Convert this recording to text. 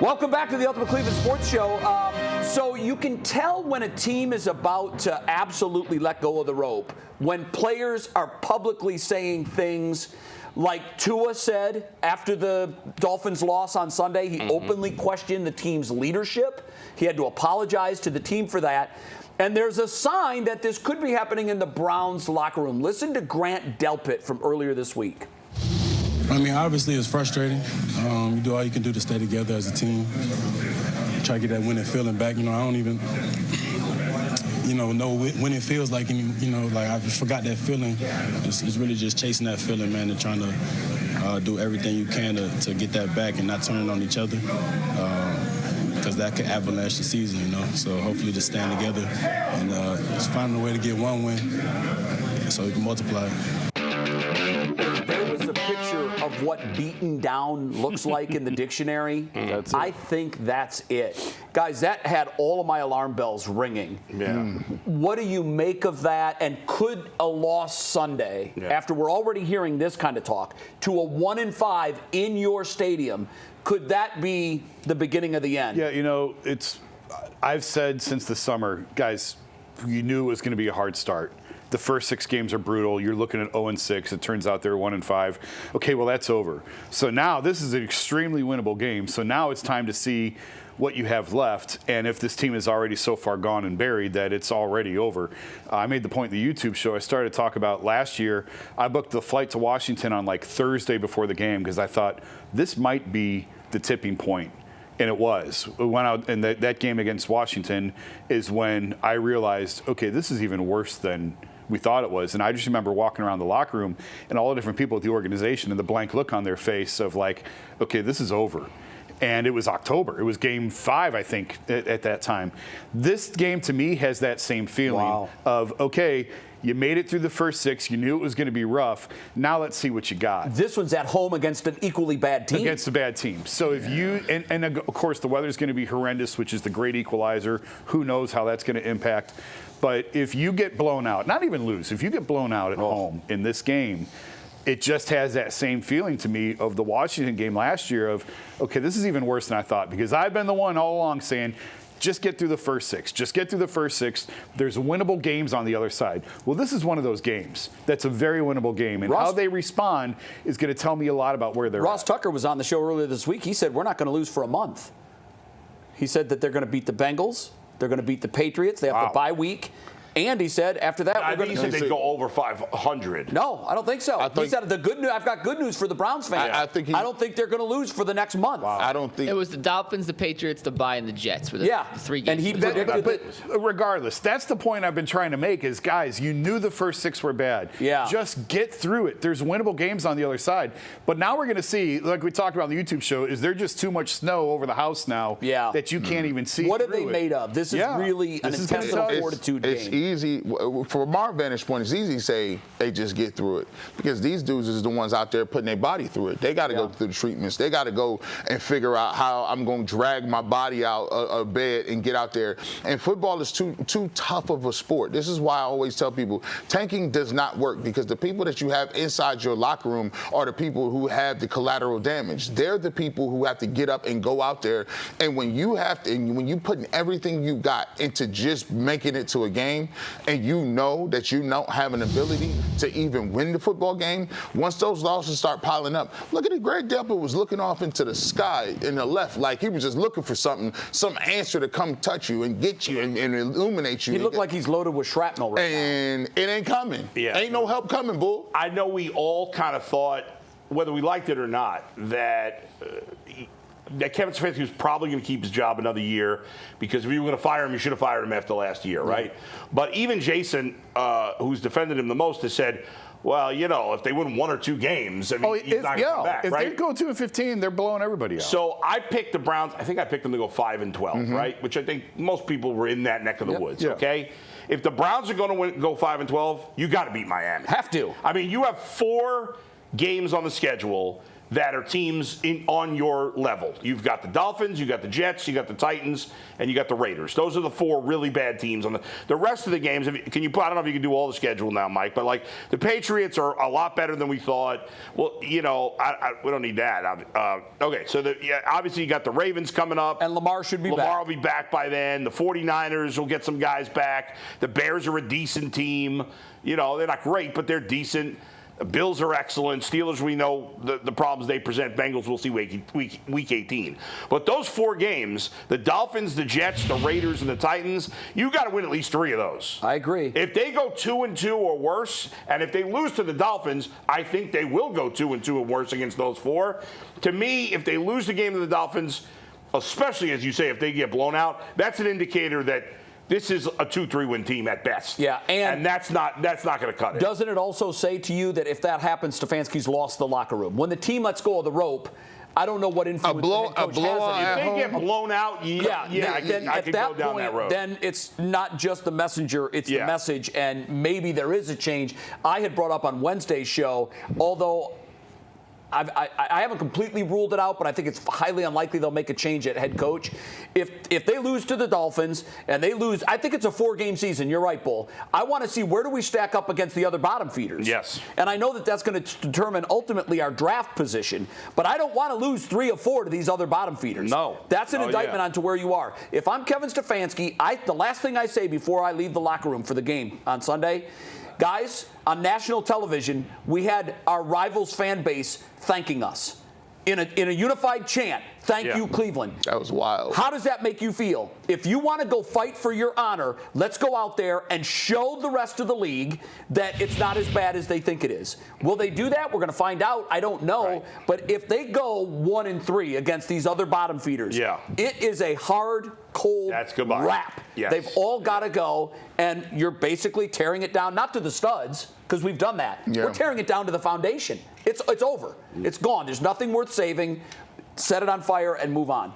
Welcome back to the Ultimate Cleveland Sports Show. So you can tell when a team is about to absolutely let go of the rope when players are publicly saying things like Tua said after the Dolphins' loss on Sunday. He openly questioned the team's leadership. He had to apologize to the team for that. And there's a sign that this could be happening in the Browns locker room. Listen to Grant Delpit from earlier this week. I mean, obviously it's frustrating. You do all you can do to stay together as a team. Try to get that winning feeling back. I don't even, know when it feels like, like I just forgot that feeling. It's really just chasing that feeling, man, and trying to do everything you can to get that back and not turn it on each other. Because that could avalanche the season, So hopefully just stand together and just find a way to get one win so we can multiply. There was a picture of what beaten down looks like in the dictionary. I think that's it. Guys, that had all of my alarm bells ringing. Yeah. What do you make of that? And could a loss Sunday, after we're already hearing this kind of talk, to a 1-5 in your stadium, could that be the beginning of the end? Yeah, I've said since the summer, guys, you knew it was going to be a hard start. The first 6 games are brutal. You're looking at 0-6. It turns out they're 1-5. Okay, well, that's over. So now this is an extremely winnable game. So now it's time to see what you have left, and if this team is already so far gone and buried that it's already over. I made the point in the YouTube show. I started to talk about last year. I booked the flight to Washington on like Thursday before the game because I thought this might be the tipping point. And it was. We went out, and that game against Washington is when I realized, okay, this is even worse than we thought it was. And I just remember walking around the locker room and all the different people at the organization and the blank look on their face of like, okay, this is over. And it was October. It was game 5, I think, at that time. This game, to me, has that same feeling of, okay, you made it through the first 6. You knew it was going to be rough. Now let's see what you got. This one's at home against an equally bad team. Against a bad team. So if you, and of course, the weather's going to be horrendous, which is the great equalizer. Who knows how that's going to impact. But if you get blown out, not even lose, if you get blown out at home in this game, it just has that same feeling to me of the Washington game last year of, okay, this is even worse than I thought, because I've been the one all along saying, just get through the first 6. Just get through the first 6. There's winnable games on the other side. Well, this is one of those games that's a very winnable game, and how they respond is going to tell me a lot about where they're Ross at. Tucker was on the show earlier this week. He said, we're not going to lose for a month. He said that they're going to beat the Bengals. They're going to beat the Patriots. They have the bye week. And he said after that, I think he said they'd go over 500. No, I don't think so. He said the good news. I've got good news for the Browns fans. I don't think they're going to lose for the next month. I don't think it was the Dolphins, the Patriots, the bye, and the Jets. Were the 3 games. And he predicted but regardless, that's the point I've been trying to make is, guys, you knew the first 6 were bad. Yeah. Just get through it. There's winnable games on the other side. But now we're going to see, like we talked about on the YouTube show, is there just too much snow over the house now that you can't even see? What are they made of? This is really an intentional fortitude game. It's easy. From our vantage point, it's easy to say they just get through it because these dudes is the ones out there putting their body through it. They got to go through the treatments. They got to go and figure out how I'm going to drag my body out of bed and get out there. And football is too tough of a sport. This is why I always tell people tanking does not work because the people that you have inside your locker room are the people who have the collateral damage. They're the people who have to get up and go out there. And when you have to, and when you putting everything you got into just making it to a game, and you know that you don't have an ability to even win the football game, once those losses start piling up, look at it. Greg Delpit was looking off into the sky in the left like he was just looking for something, some answer to come touch you and get you and illuminate you. He looked like he's loaded with shrapnel right now. And it ain't coming. Ain't no help coming, bull. I know we all kind of thought, whether we liked it or not, that Kevin Stefanski was probably going to keep his job another year because if you were going to fire him, you should have fired him after last year, right? But even Jason, who's defended him the most, has said, well, if they win 1 or 2 games, I mean, he's not going to come back, if right? they go 2-15, they're blowing everybody out. So I picked the Browns. I think I picked them to go 5-12, right? Which I think most people were in that neck of the woods, okay? If the Browns are going to go 5-12, you got to beat Miami. Have to. I mean, you have 4 games on the schedule that are teams on your level. You've got the Dolphins, you got the Jets, you got the Titans, and you got the Raiders. Those are the 4 really bad teams. On the rest of the games, I don't know if you can do all the schedule now, Mike, but like the Patriots are a lot better than we thought. Well, we don't need that. Okay, so obviously you got the Ravens coming up. And Lamar should be back. Lamar will be back by then. The 49ers will get some guys back. The Bears are a decent team. They're not great, but they're decent. The Bills are excellent. Steelers, we know the problems they present. Bengals, we'll see week 18. But those 4 games, the Dolphins, the Jets, the Raiders, and the Titans, you got to win at least 3 of those. I agree. If they go 2-2 or worse, and if they lose to the Dolphins, I think they will go 2-2 or worse against those 4. To me, if they lose the game to the Dolphins, especially as you say, if they get blown out, that's an indicator that this is a 2-3 win team at best. Yeah, and that's not going to cut it. Doesn't it also say to you that if that happens, Stefanski's lost the locker room? When the team lets go of the rope, I don't know what influence the head coach has on If they get blown out, I could go down that road. Then it's not just the messenger, it's the message, and maybe there is a change. I had brought up on Wednesday's show, although I haven't completely ruled it out, but I think it's highly unlikely they'll make a change at head coach. If they lose to the Dolphins and they lose, I think it's a 4-game season. You're right, Bull. I want to see where do we stack up against the other bottom feeders. Yes. And I know that that's going to determine ultimately our draft position, but I don't want to lose 3 of 4 to these other bottom feeders. No. That's an indictment onto where you are. If I'm Kevin Stefanski, the last thing I say before I leave the locker room for the game on Sunday, guys, on national television, we had our rivals' fan base thanking us in a unified chant. Thank you, Cleveland. That was wild. How does that make you feel? If you want to go fight for your honor, let's go out there and show the rest of the league that it's not as bad as they think it is. Will they do that? We're going to find out. I don't know. Right. But if they go 1-3 against these other bottom feeders, it is a hard, cold wrap. Yes. They've all got to go, and you're basically tearing it down, not to the studs, because we've done that. Yeah. We're tearing it down to the foundation. It's over. It's gone. There's nothing worth saving. Set it on fire and move on.